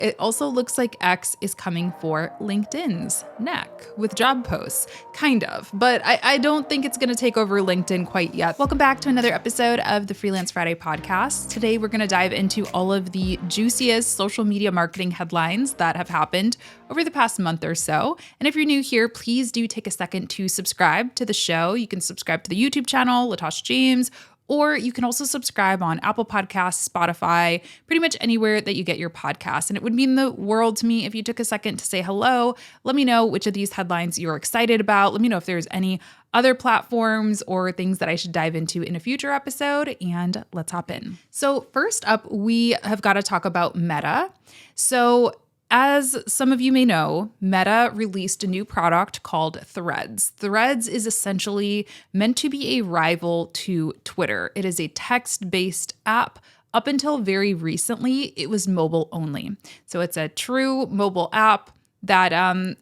It also looks like X is coming for LinkedIn's neck with job posts, kind of. But I don't think it's going to take over LinkedIn quite yet. Welcome back to another episode of the Freelance Friday podcast. Today, we're going to dive into all of the juiciest social media marketing headlines that have happened over the past month or so. And if you're new here, please do take a second to subscribe to the show. You can subscribe to the YouTube channel, Latasha James, or you can also subscribe on Apple Podcasts, Spotify, pretty much anywhere that you get your podcasts. And it would mean the world to me if you took a second to say hello. Let me know which of these headlines you're excited about. Let me know if there's any other platforms or things that I should dive into in a future episode. And let's hop in. So first up, we have got to talk about Meta. So as some of you may know, Meta released a new product called Threads. Threads is essentially meant to be a rival to Twitter. It is a text-based app. Up until very recently, it was mobile only. So it's a true mobile app that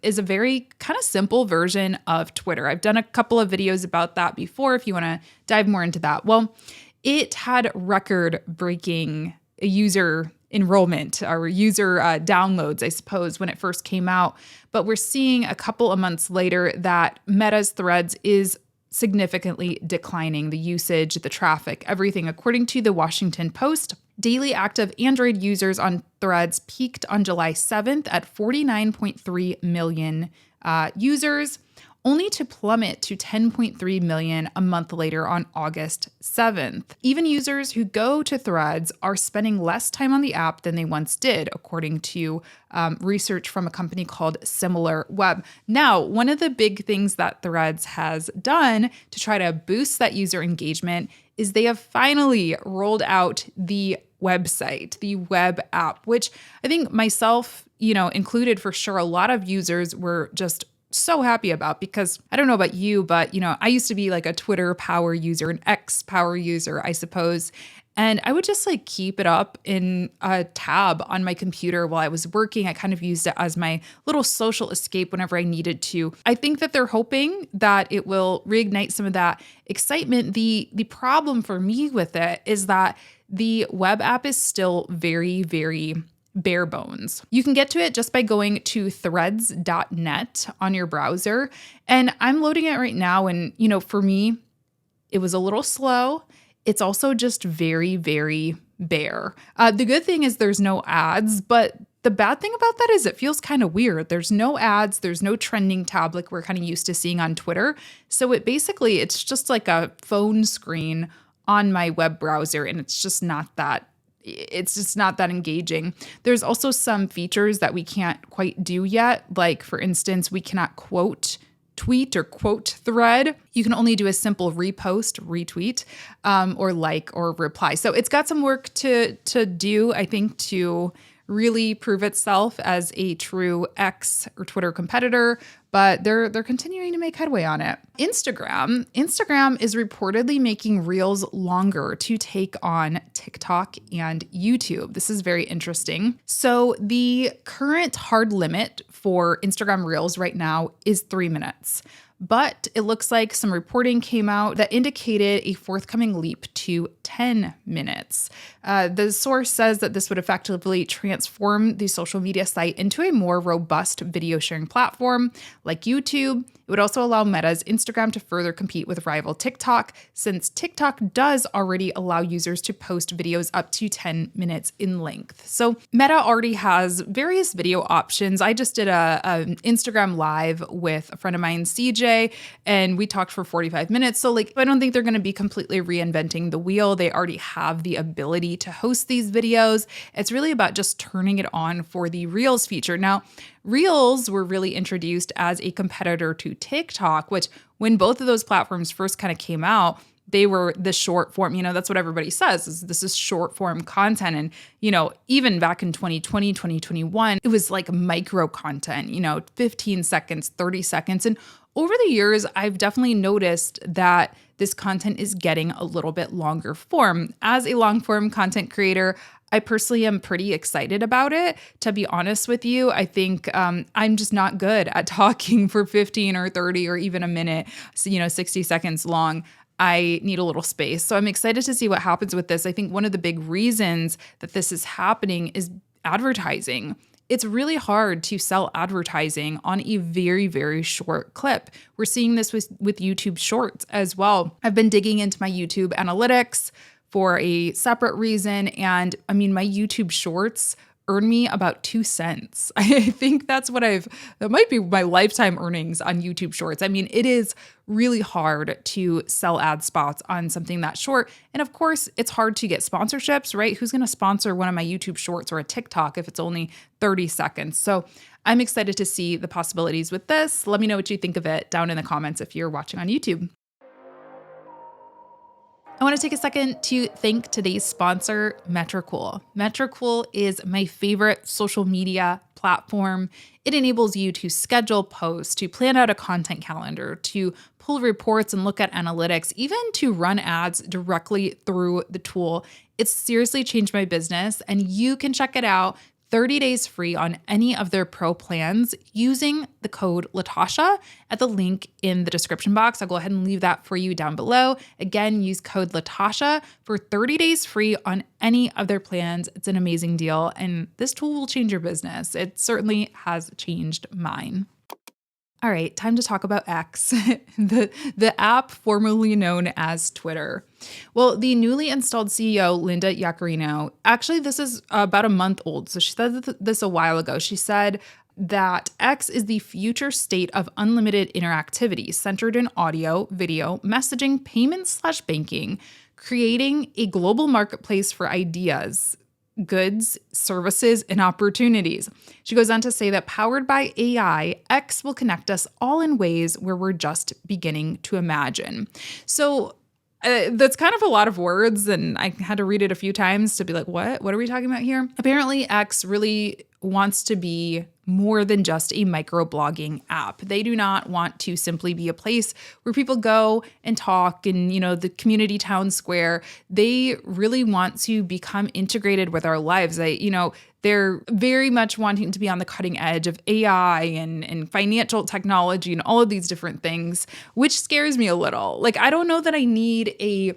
is a very kind of simple version of Twitter. I've done a couple of videos about that before if you want to dive more into that. Well, it had record-breaking user enrollment or user downloads, I suppose, when it first came out. But we're seeing a couple of months later that Meta's Threads is significantly declining, the usage, the traffic, everything. According to the Washington Post, daily active Android users on Threads peaked on July 7th at 49.3 million users, only to plummet to 10.3 million a month later on August 7th. Even users who go to Threads are spending less time on the app than they once did, according to research from a company called SimilarWeb. Now, one of the big things that Threads has done to try to boost that user engagement is they have finally rolled out the website, the web app, which I think myself, included for sure, a lot of users were just so happy about, because I don't know about you, but I used to be like a Twitter power user, an X power user, I suppose. And I would just keep it up in a tab on my computer while I was working. I kind of used it as my little social escape whenever I needed to. I think that they're hoping that it will reignite some of that excitement. The problem for me with it is that the web app is still very, very bare bones. You can get to it just by going to threads.net on your browser. And I'm loading it right now. And, for me, it was a little slow. It's also just very, very bare. The good thing is there's no ads, but the bad thing about that is it feels kind of weird. There's no ads. There's no trending tab like we're kind of used to seeing on Twitter. So it's just like a phone screen on my web browser. And it's just not that engaging. There's also some features that we can't quite do yet. Like, for instance, we cannot quote tweet or quote thread. You can only do a simple repost, retweet, or like or reply. So it's got some work to do, I think, to really prove itself as a true X or Twitter competitor, but they're continuing to make headway on it. Instagram is reportedly making Reels longer to take on TikTok and YouTube. This is very interesting. So the current hard limit for Instagram Reels right now is 3 minutes. But it looks like some reporting came out that indicated a forthcoming leap to 10 minutes. The source says that this would effectively transform the social media site into a more robust video sharing platform like YouTube. It would also allow Meta's Instagram to further compete with rival TikTok, since TikTok does already allow users to post videos up to 10 minutes in length. So Meta already has various video options. I just did an Instagram live with a friend of mine, CJ, and we talked for 45 minutes. So I don't think they're going to be completely reinventing the wheel. They already have the ability to host these videos. It's really about just turning it on for the Reels feature. Now, Reels were really introduced as a competitor to TikTok, which when both of those platforms first kind of came out, they were the short form, that's what everybody says, this is short form content. And, even back in 2020, 2021, it was like micro content, 15 seconds, 30 seconds. And over the years, I've definitely noticed that this content is getting a little bit longer form. As a long form content creator, I personally am pretty excited about it. To be honest with you, I think I'm just not good at talking for 15 or 30 or even a minute, 60 seconds long. I need a little space. So I'm excited to see what happens with this. I think one of the big reasons that this is happening is advertising. it's really hard to sell advertising on a very, very short clip. We're seeing this with YouTube Shorts as well. I've been digging into my YouTube analytics for a separate reason. And I mean, my YouTube Shorts earn me about 2 cents. I think that might be my lifetime earnings on YouTube Shorts. I mean, it is really hard to sell ad spots on something that short. And of course, it's hard to get sponsorships, right? Who's going to sponsor one of my YouTube Shorts or a TikTok if it's only 30 seconds? So I'm excited to see the possibilities with this. Let me know what you think of it down in the comments if you're watching on YouTube. I want to take a second to thank today's sponsor, Metricool. Metricool is my favorite social media platform. It enables you to schedule posts, to plan out a content calendar, to pull reports and look at analytics, even to run ads directly through the tool. It's seriously changed my business, and you can check it out 30 days free on any of their pro plans using the code Latasha at the link in the description box. I'll go ahead and leave that for you down below. Again, use code Latasha for 30 days free on any of their plans. It's an amazing deal, and this tool will change your business. It certainly has changed mine. All right, time to talk about X, the app formerly known as Twitter. Well, the newly installed CEO, Linda Yaccarino, actually, this is about a month old. So she said this a while ago. She said that X is the future state of unlimited interactivity centered in audio, video, messaging, payments/banking, creating a global marketplace for ideas, goods, services, and opportunities. She goes on to say that powered by AI, X will connect us all in ways where we're just beginning to imagine. So that's kind of a lot of words, and I had to read it a few times to be like, what are we talking about here? Apparently, X really wants to be more than just a microblogging app. They do not want to simply be a place where people go and talk in, the community town square. They really want to become integrated with our lives. They're very much wanting to be on the cutting edge of AI and financial technology and all of these different things, which scares me a little. Like, I don't know that I need a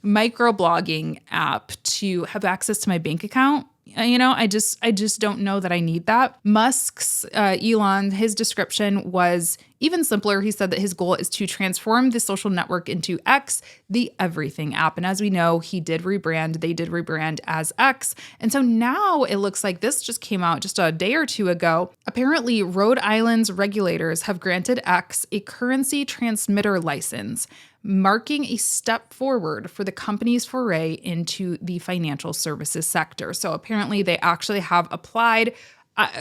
microblogging app to have access to my bank account. I just don't know that I need that. Musk's, Elon, his description was even simpler. He said that his goal is to transform the social network into X, the everything app. And as we know, they did rebrand as X. And so now it looks like this just came out just a day or two ago. Apparently, Rhode Island's regulators have granted X a currency transmitter license, marking a step forward for the company's foray into the financial services sector. So apparently they actually have applied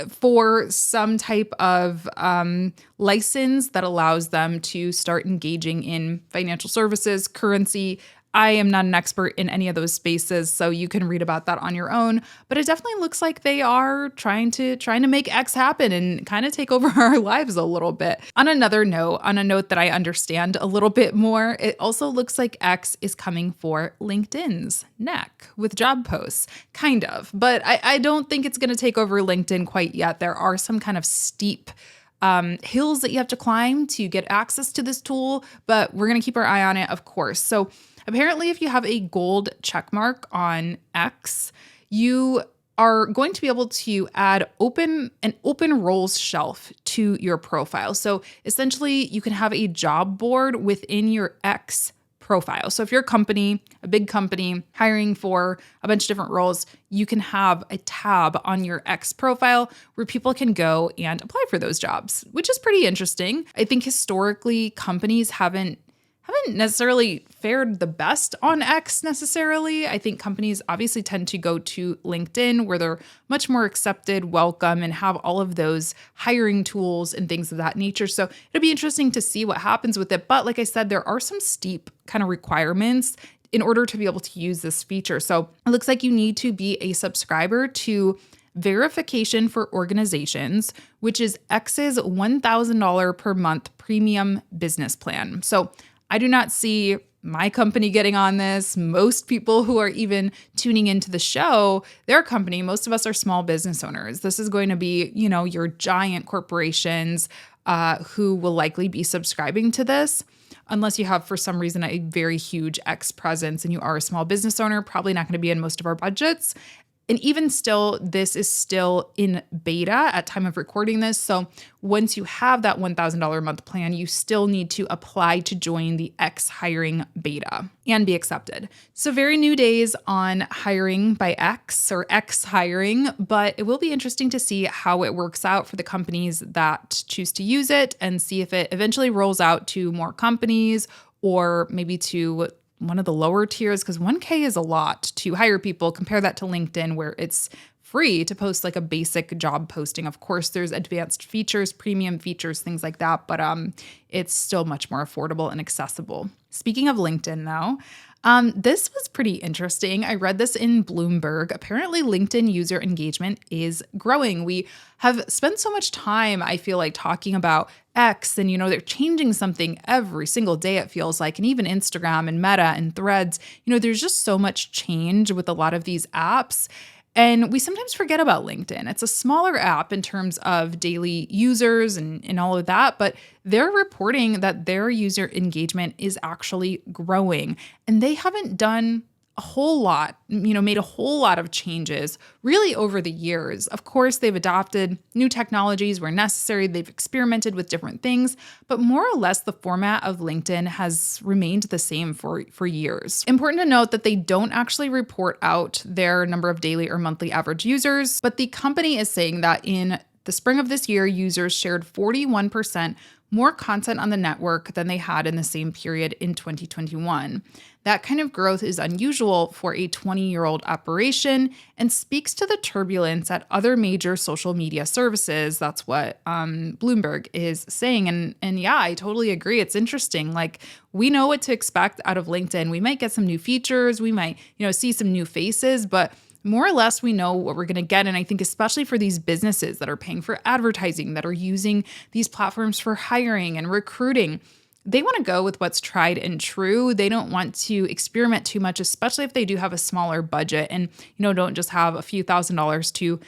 for some type of license that allows them to start engaging in financial services, currency. I am not an expert in any of those spaces, so you can read about that on your own. But it definitely looks like they are trying to make X happen and kind of take over our lives a little bit. On a note that I understand a little bit more, it also looks like X is coming for LinkedIn's neck with job posts, kind of. But I don't think it's going to take over LinkedIn quite yet. There are some kind of steep hills that you have to climb to get access to this tool, but we're going to keep our eye on it, of course. So apparently, if you have a gold check mark on X, you are going to be able to add an open roles shelf to your profile. So essentially, you can have a job board within your X profile. So if you're a big company hiring for a bunch of different roles, you can have a tab on your X profile where people can go and apply for those jobs, which is pretty interesting. I think historically, companies haven't necessarily fared the best on X necessarily. I think companies obviously tend to go to LinkedIn where they're much more accepted, welcome, and have all of those hiring tools and things of that nature. So it'll be interesting to see what happens with it. But like I said, there are some steep kind of requirements in order to be able to use this feature. So it looks like you need to be a subscriber to Verification for Organizations, which is X's $1,000 per month premium business plan. So I do not see my company getting on this. Most people who are even tuning into the show, their company, most of us are small business owners. This is going to be, your giant corporations who will likely be subscribing to this. Unless you have, for some reason, a very huge X presence and you are a small business owner, probably not going to be in most of our budgets. And even still, this is still in beta at time of recording this. So once you have that $1,000 a month plan, you still need to apply to join the X hiring beta and be accepted. So very new days on hiring by X or X hiring, but it will be interesting to see how it works out for the companies that choose to use it and see if it eventually rolls out to more companies or maybe to one of the lower tiers, because 1K is a lot to hire people. Compare that to LinkedIn, where it's free to post like a basic job posting. Of course, there's advanced features, premium features, things like that, but it's still much more affordable and accessible. Speaking of LinkedIn, though, this was pretty interesting. I read this in Bloomberg. Apparently, LinkedIn user engagement is growing. We have spent so much time, I feel like, talking about X and, they're changing something every single day, it feels like, and even Instagram and Meta and Threads. There's just so much change with a lot of these apps. And we sometimes forget about LinkedIn. It's a smaller app in terms of daily users and all of that, but they're reporting that their user engagement is actually growing. And they haven't done a whole lot, made a whole lot of changes really over the years. Of course, they've adopted new technologies where necessary. They've experimented with different things, but more or less the format of LinkedIn has remained the same for years. Important to note that they don't actually report out their number of daily or monthly average users, but the company is saying that in the spring of this year, users shared 41% more content on the network than they had in the same period in 2021. That kind of growth is unusual for a 20-year-old operation and speaks to the turbulence at other major social media services. That's what Bloomberg is saying. And yeah, I totally agree. It's interesting. Like, we know what to expect out of LinkedIn. We might get some new features. We might, see some new faces, but more or less, we know what we're going to get. And I think especially for these businesses that are paying for advertising, that are using these platforms for hiring and recruiting, they want to go with what's tried and true. They don't want to experiment too much, especially if they do have a smaller budget and, don't just have a few $1,000s to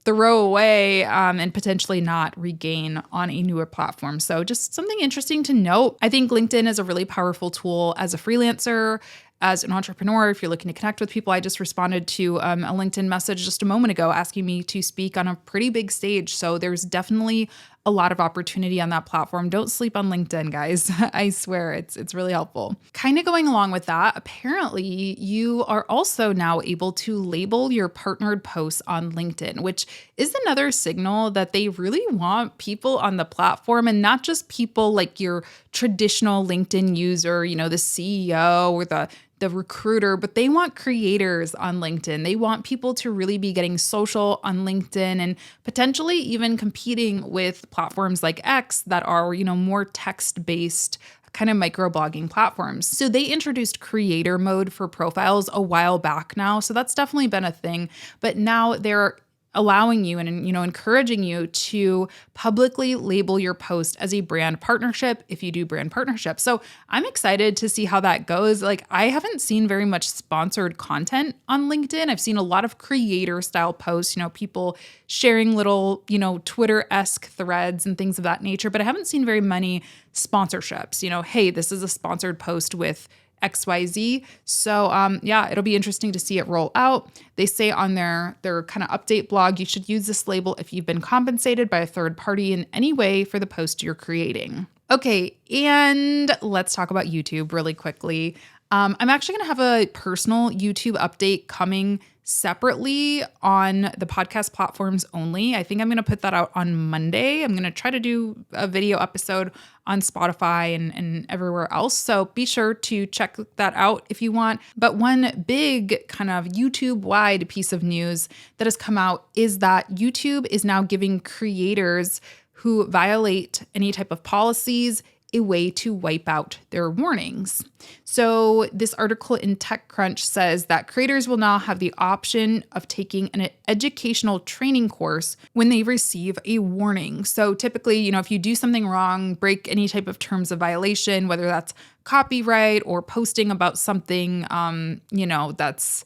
throw away and potentially not regain on a newer platform. So just something interesting to note. I think LinkedIn is a really powerful tool as a freelancer, as an entrepreneur, if you're looking to connect with people. I just responded to a LinkedIn message just a moment ago asking me to speak on a pretty big stage. So there's definitely a lot of opportunity on that platform. Don't sleep on LinkedIn, guys. I swear it's really helpful. Kind of going along with that, apparently you are also now able to label your partnered posts on LinkedIn, which is another signal that they really want people on the platform, and not just people like your traditional LinkedIn user, the CEO or the recruiter, but they want creators on LinkedIn. They want people to really be getting social on LinkedIn and potentially even competing with platforms like X that are, more text-based kind of microblogging platforms. So they introduced creator mode for profiles a while back now. So that's definitely been a thing. But now they're allowing you and encouraging you to publicly label your post as a brand partnership if you do brand partnership. So I'm excited to see how that goes. Like, I haven't seen very much sponsored content on LinkedIn. I've seen a lot of creator style posts, people sharing little, Twitter-esque threads and things of that nature, but I haven't seen very many sponsorships. Hey, this is a sponsored post with XYZ. So yeah, it'll be interesting to see it roll out. They say on their kind of update blog, you should use this label if you've been compensated by a third party in any way for the post you're creating. Okay, and let's talk about YouTube really quickly. I'm actually going to have a personal YouTube update coming separately on the podcast platforms only. I think I'm going to put that out on Monday. I'm going to try to do a video episode on Spotify and everywhere else. So be sure to check that out if you want. But one big kind of YouTube-wide piece of news that has come out is that YouTube is now giving creators who violate any type of policies a way to wipe out their warnings. So this article in TechCrunch says that creators will now have the option of taking an educational training course when they receive a warning. So typically, if you do something wrong, break any type of terms of violation, whether that's copyright or posting about something, that's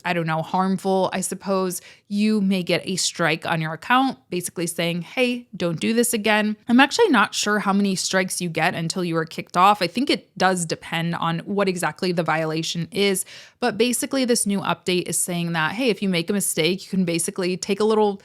I don't know, harmful, I suppose, you may get a strike on your account, basically saying, hey, don't do this again. I'm actually not sure how many strikes you get until you are kicked off. I think it does depend on what exactly the violation is. But basically, this new update is saying that, hey, if you make a mistake, you can basically take a little,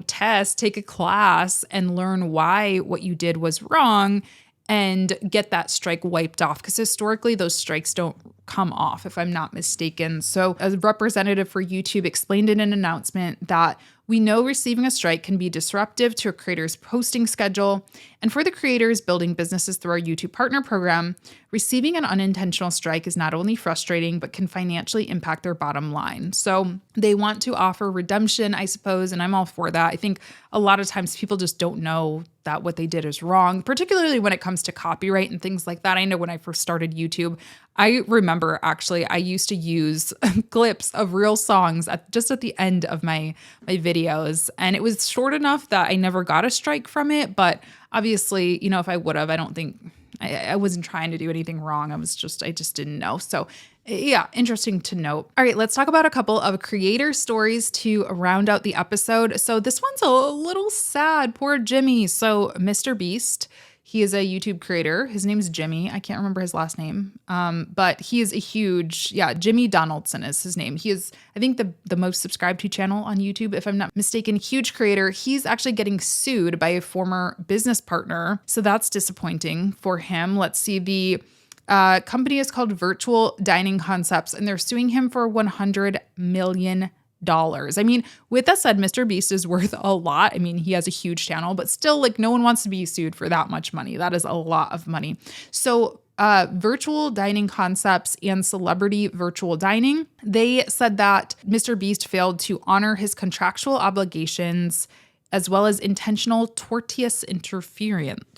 test, take a class and learn why what you did was wrong and get that strike wiped off. Because historically, those strikes don't come off, if I'm not mistaken. So a representative for YouTube explained in an announcement that we know receiving a strike can be disruptive to a creator's posting schedule. And for the creators building businesses through our YouTube partner program, receiving an unintentional strike is not only frustrating, but can financially impact their bottom line. So they want to offer redemption, I suppose, and I'm all for that. I think a lot of times people just don't know that what they did is wrong, particularly when it comes to copyright and things like that. I know when I first started YouTube, I remember actually I used to use clips of real songs just at the end of my videos. And it was short enough that I never got a strike from it. But obviously, if I would have, I don't think I wasn't trying to do anything wrong. I just didn't know. So yeah, interesting to note. All right, let's talk about a couple of creator stories to round out the episode. So this one's a little sad. Poor Jimmy. So Mr. Beast, he is a YouTube creator. His name's Jimmy. I can't remember his last name. But he is a huge, Jimmy Donaldson is his name. He is, I think, the most subscribed to channel on YouTube, if I'm not mistaken. Huge creator. He's actually getting sued by a former business partner. So that's disappointing for him. Let's see. The company is called Virtual Dining Concepts, and they're suing him for $100 million. I mean, with that said, Mr. Beast is worth a lot. I mean, he has a huge channel, but still, no one wants to be sued for that much money. That is a lot of money. So Virtual Dining Concepts and Celebrity Virtual Dining, they said that Mr. Beast failed to honor his contractual obligations as well as intentional tortious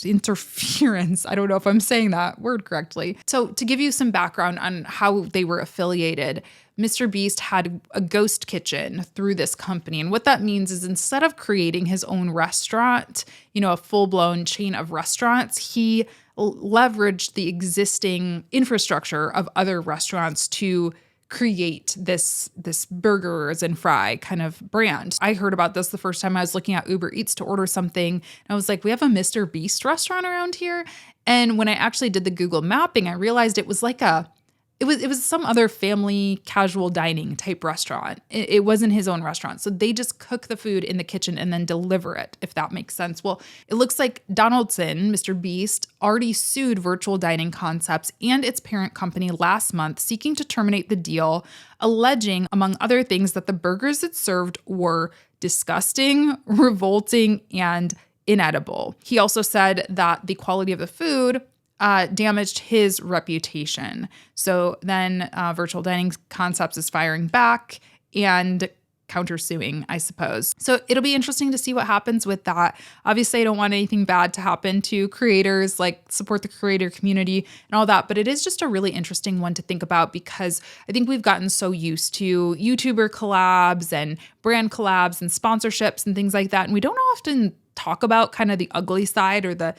interference. I don't know if I'm saying that word correctly. So to give you some background on how they were affiliated, Mr. Beast had a ghost kitchen through this company. And what that means is instead of creating his own restaurant, a full-blown chain of restaurants, he leveraged the existing infrastructure of other restaurants to create this burgers and fry kind of brand. I heard about this the first time I was looking at Uber Eats to order something. And I was like, we have a Mr. Beast restaurant around here. And when I actually did the Google mapping, I realized it was it was some other family casual dining type restaurant. It wasn't his own restaurant. So they just cook the food in the kitchen and then deliver it, if that makes sense. Well, it looks like Donaldson, Mr. Beast, already sued Virtual Dining Concepts and its parent company last month, seeking to terminate the deal, alleging, among other things, that the burgers it served were disgusting, revolting, and inedible. He also said that the quality of the food damaged his reputation. So then Virtual Dining Concepts is firing back and countersuing, I suppose. So it'll be interesting to see what happens with that. Obviously, I don't want anything bad to happen to creators, support the creator community and all that, but it is just a really interesting one to think about because I think we've gotten so used to YouTuber collabs and brand collabs and sponsorships and things like that. And we don't often talk about kind of the ugly side or the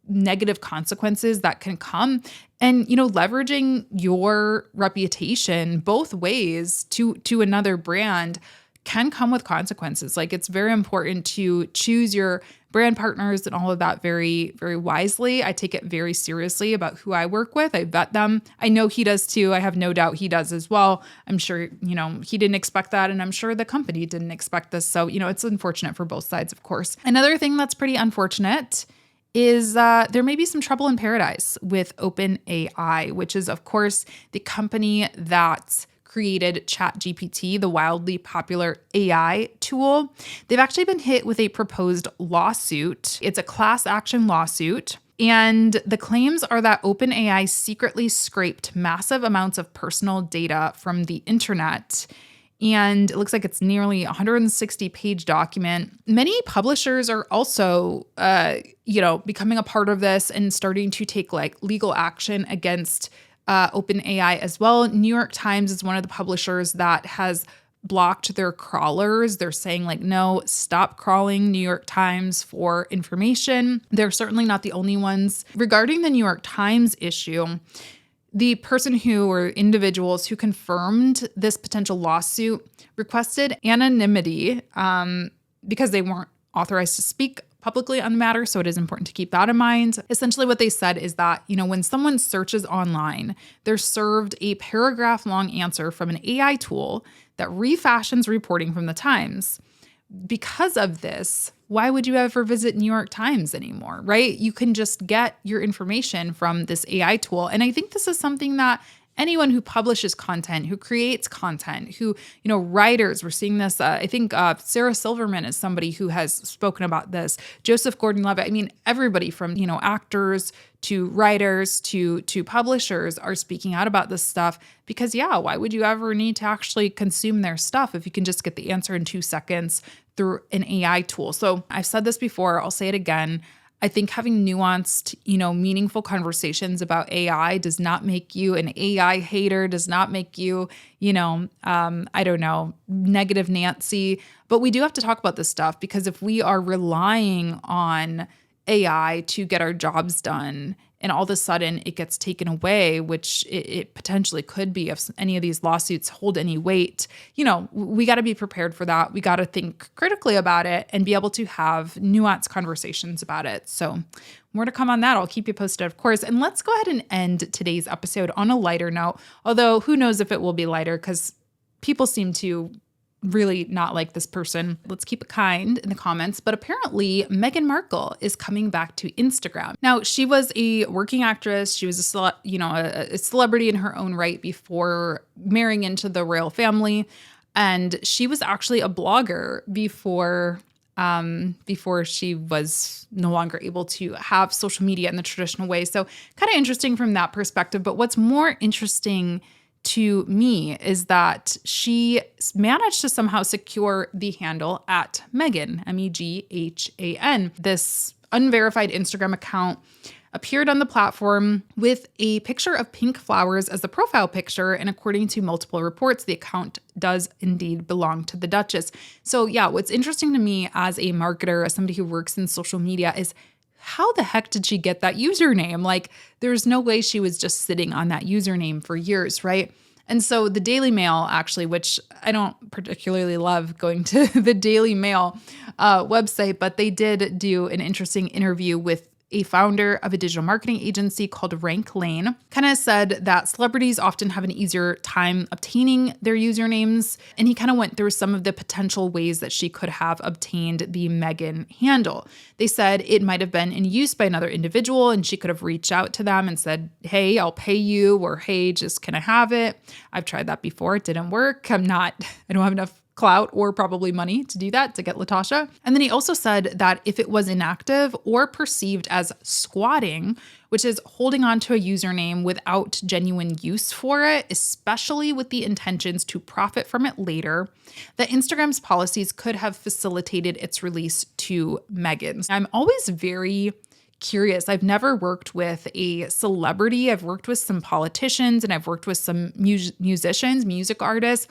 negative consequences that can come. And, leveraging your reputation both ways to another brand can come with consequences. It's very important to choose your brand partners and all of that very, very wisely. I take it very seriously about who I work with. I vet them. I know he does too. I have no doubt he does as well. I'm sure, he didn't expect that. And I'm sure the company didn't expect this. So, it's unfortunate for both sides, of course. Another thing that's pretty unfortunate is there may be some trouble in paradise with OpenAI, which is, of course, the company that created ChatGPT, the wildly popular AI tool. They've actually been hit with a proposed lawsuit. It's a class action lawsuit. And the claims are that OpenAI secretly scraped massive amounts of personal data from the internet. And it looks like it's nearly a 160-page document. Many publishers are also, becoming a part of this and starting to take legal action against OpenAI as well. New York Times is one of the publishers that has blocked their crawlers. They're saying no, stop crawling New York Times for information. They're certainly not the only ones. Regarding the New York Times issue, The person who or individuals who confirmed this potential lawsuit requested anonymity because they weren't authorized to speak publicly on the matter. So it is important to keep that in mind. Essentially what they said is that, when someone searches online, they're served a paragraph-long answer from an AI tool that refashions reporting from the Times. Because of this, why would you ever visit New York Times anymore, right? You can just get your information from this AI tool. And I think this is something that anyone who publishes content, who creates content, who, writers, we're seeing this. I think Sarah Silverman is somebody who has spoken about this. Joseph Gordon-Levitt. I mean, everybody from, actors to writers to publishers are speaking out about this stuff because, why would you ever need to actually consume their stuff if you can just get the answer in 2 seconds through an AI tool? So I've said this before, I'll say it again. I think having nuanced, meaningful conversations about AI does not make you an AI hater, does not make you, negative Nancy. But we do have to talk about this stuff because if we are relying on AI to get our jobs done and all of a sudden it gets taken away, which it potentially could be if any of these lawsuits hold any weight, we got to be prepared for that. We got to think critically about it and be able to have nuanced conversations about it. So more to come on that. I'll keep you posted, of course. And let's go ahead and end today's episode on a lighter note, although who knows if it will be lighter because people seem to really not like this person. Let's keep it kind in the comments. But apparently Meghan Markle is coming back to Instagram. Now, she was a working actress. She was a celebrity in her own right before marrying into the royal family. And she was actually a blogger before she was no longer able to have social media in the traditional way. So kind of interesting from that perspective. But what's more interesting to me is that she managed to somehow secure the handle at Meghan, Meghan. This unverified Instagram account appeared on the platform with a picture of pink flowers as the profile picture. And according to multiple reports, the account does indeed belong to the Duchess. So what's interesting to me as a marketer, as somebody who works in social media is how the heck did she get that username? Like, there's no way she was just sitting on that username for years, right? And so the Daily Mail, actually, which I don't particularly love going to the Daily Mail website, but they did do an interesting interview with a founder of a digital marketing agency called Rank Lane, kind of said that celebrities often have an easier time obtaining their usernames. And he kind of went through some of the potential ways that she could have obtained the Meghan handle. They said it might have been in use by another individual and she could have reached out to them and said, hey, I'll pay you, or hey, just can I have it? I've tried that before. It didn't work. I don't have enough clout or probably money to do that, to get Latasha. And then he also said that if it was inactive or perceived as squatting, which is holding on to a username without genuine use for it, especially with the intentions to profit from it later, that Instagram's policies could have facilitated its release to Meghan. I'm always very curious. I've never worked with a celebrity. I've worked with some politicians and I've worked with some musicians, music artists.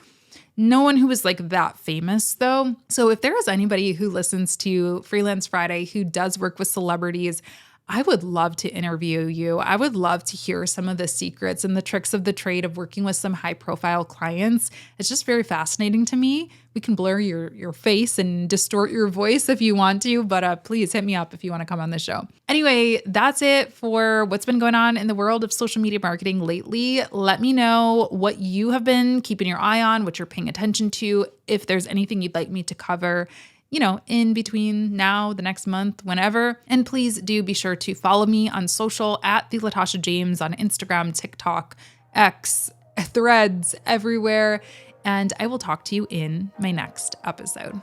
No one who was like that famous though. So if there is anybody who listens to Freelance Friday who does work with celebrities, I would love to interview you. I would love to hear some of the secrets and the tricks of the trade of working with some high profile clients. It's just very fascinating to me. We can blur your face and distort your voice if you want to, but please hit me up if you want to come on the show. Anyway, that's it for what's been going on in the world of social media marketing lately. Let me know what you have been keeping your eye on, what you're paying attention to, if there's anything you'd like me to cover, in between now, the next month, whenever. And please do be sure to follow me on social at the Latasha James on Instagram, TikTok, X, Threads, everywhere. And I will talk to you in my next episode.